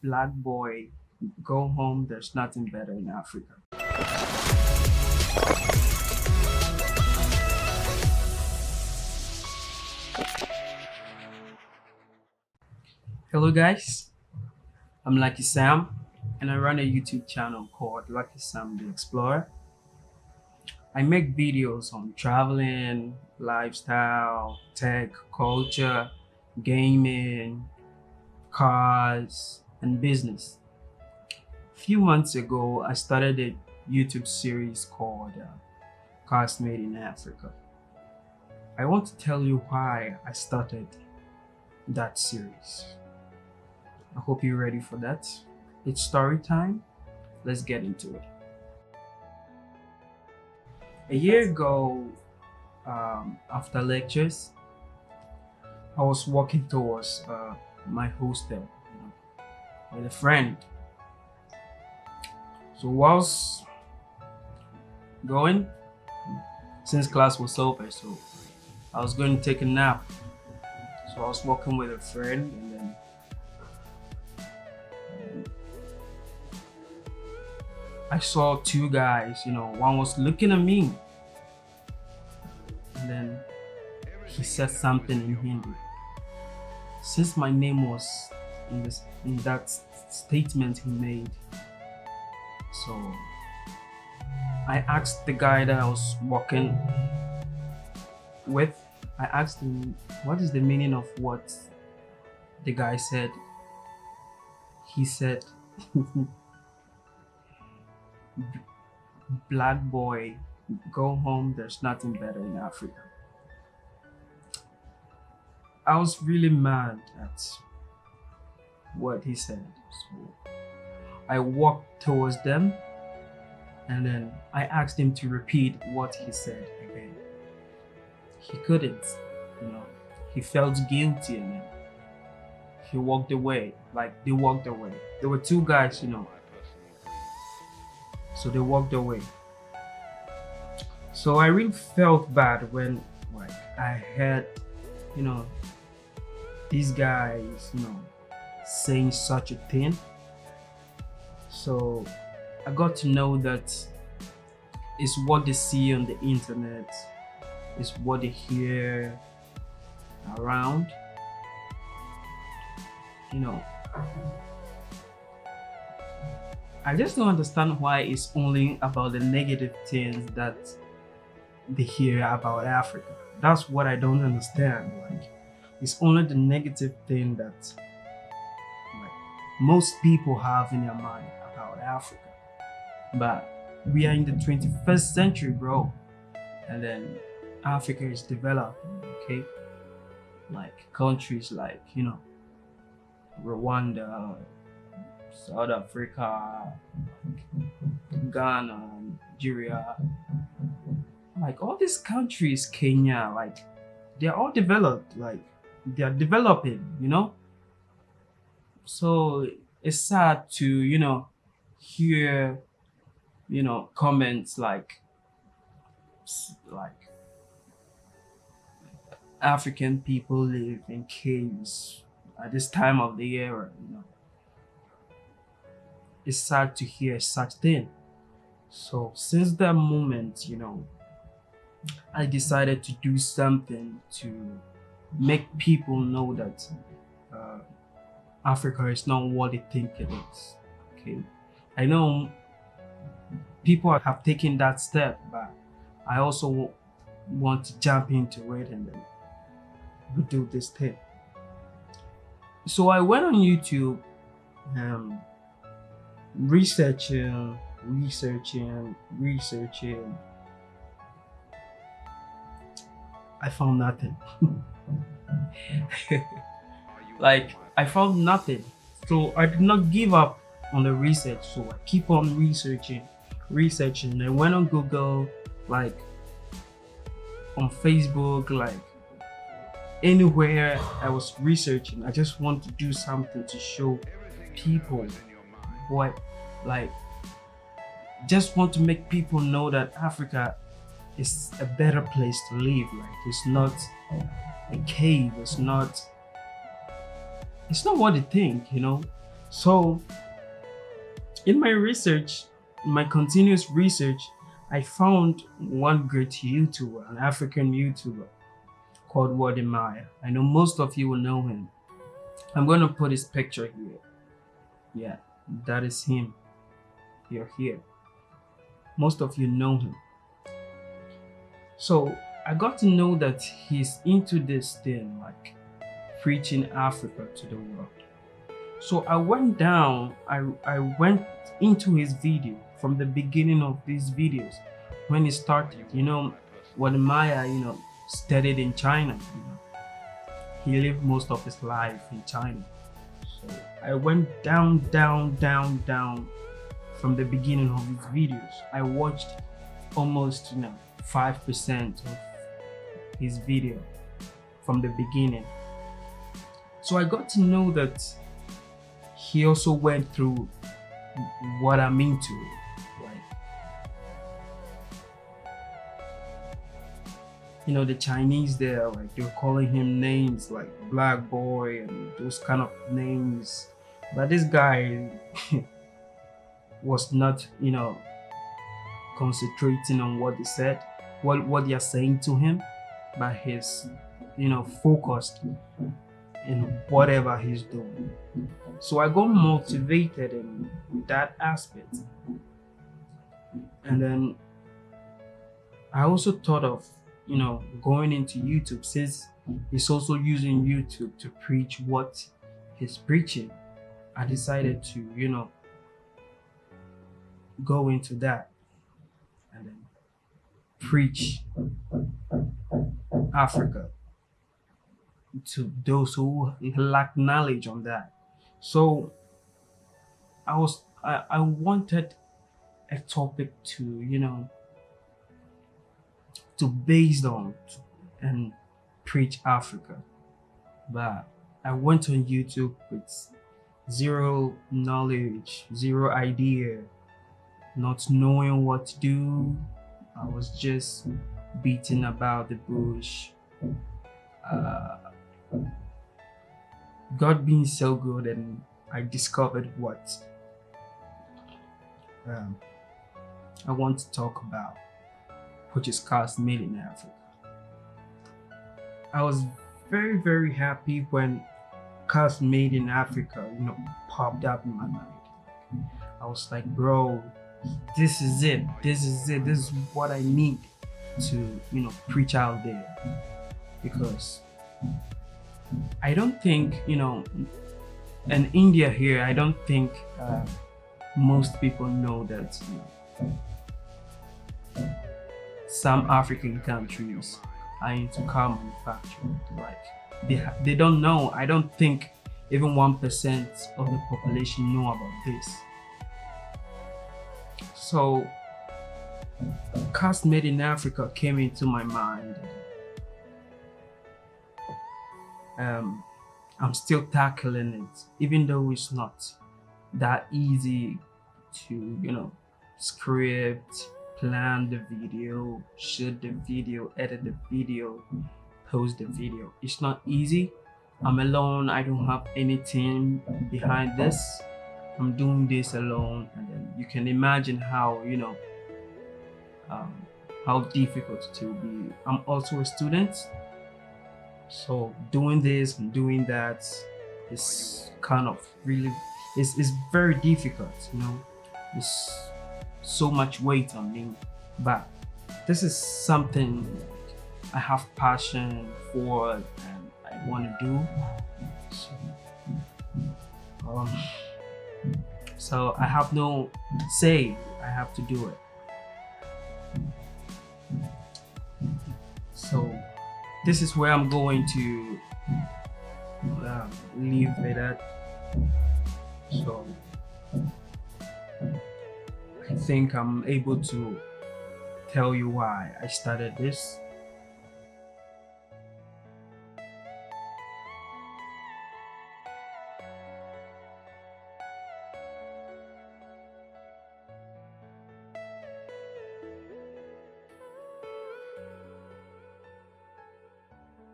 Black boy, go home. There's nothing better in Africa. Hello, guys. I'm Lucky Sam, and I run a YouTube channel called Lucky Sam the Explorer. I make videos on traveling, lifestyle, tech, culture, gaming, cars, and business. A few months ago, I started a YouTube series called Cars Made in Africa. I want to tell you why I started that series. I hope you're ready for that. It's story time. Let's get into it. A year ago, after lectures, I was walking towards my hostel, with a friend. So whilst going, since class was over, so I was going to take a nap. So I was walking with a friend, and then I saw two guys. One was looking at me, and then he said something in Hindi. Since my name was in that statement he made, so I asked the guy that I was walking with. I asked him, "What is the meaning of what the guy said?" He said, "Black boy, go home. There's nothing better in Africa." I was really mad at what he said. So I walked towards them, and then I asked him to repeat what he said again. He couldn't, you know. He felt guilty, and then he walked away. Like, they walked away. There were two guys, so they walked away. So I really felt bad when, like, I heard, you know, these guys, saying such a thing. So I got to know that it's what they see on the internet, it's what they hear around. I just don't understand why it's only about the negative things that they hear about Africa. That's what I don't understand. Like, it's only the negative thing that, like, most people have in their mind about Africa. But we are in the 21st century, bro. And then Africa is developing, okay? Like countries like, Rwanda, South Africa, Ghana, Nigeria, like all these countries, Kenya, like they're all developed, like they're developing, So it's sad to, hear, comments like African people live in caves at this time of the year. It's sad to hear such thing. So since that moment, I decided to do something to make people know that Africa is not what they think it is. Okay, I know people have taken that step, but I also want to jump into it and then we do this thing. So I went on YouTube, researching. I found nothing. Like, I found nothing. So I did not give up on the research. So I keep on researching. I went on Google, like on Facebook, like anywhere I was researching. I just want to do something to show people what, like, just want to make people know that Africa is a better place to live. Like, it's not a cave. It's not what they think. So in my research, in my continuous research, I found one great YouTuber, an African YouTuber called Wode Maya. I know most of you will know him. I'm going to put his picture here. Yeah, that is him. You're here. Most of you know him. So I got to know that he's into this thing, like preaching Africa to the world. So I went down, I went into his video from the beginning of these videos when he started. When Maya, studied in China. He lived most of his life in China. So I went down, down, down, down from the beginning of his videos. I watched almost 5% of his video from the beginning. So I got to know that he also went through what I'm into. The Chinese there, like they were calling him names like Black Boy and those kind of names. But this guy was not, concentrating on what they said, what they are saying to him, but he's, focused in whatever he's doing. So I got motivated in that aspect. And then I also thought of, going into YouTube, since he's also using YouTube to preach what he's preaching. I decided to, go into that and then preach Africa to those who lack knowledge on that. So I wanted a topic to to based on and preach Africa. But I went on YouTube with zero knowledge, zero idea, not knowing what to do. I was just beating about the bush. God being so good, and I discovered what I want to talk about, which is cars made in Africa. I was very, very happy when cars made in Africa, popped up in my mind. I was like, bro, this is it. This is it. This is what I need to, preach out there. Because I don't think, in India here, I don't think most people know that, some African countries are into car manufacturing. Like they don't know. I don't think even 1% of the population know about this. So cars made in Africa came into my mind. I'm still tackling it, even though it's not that easy to, script, plan the video, shoot the video, edit the video, post the video. It's not easy. I'm alone. I don't have any team behind this. I'm doing this alone, and then you can imagine how how difficult it will be. I'm also a student, so doing this and doing that is kind of really it's very difficult. It's so much weight on me, but this is something I have passion for and I want to do. So I have no say. I have to do it. So this is where I'm going to leave it at. So I think I'm able to tell you why I started this.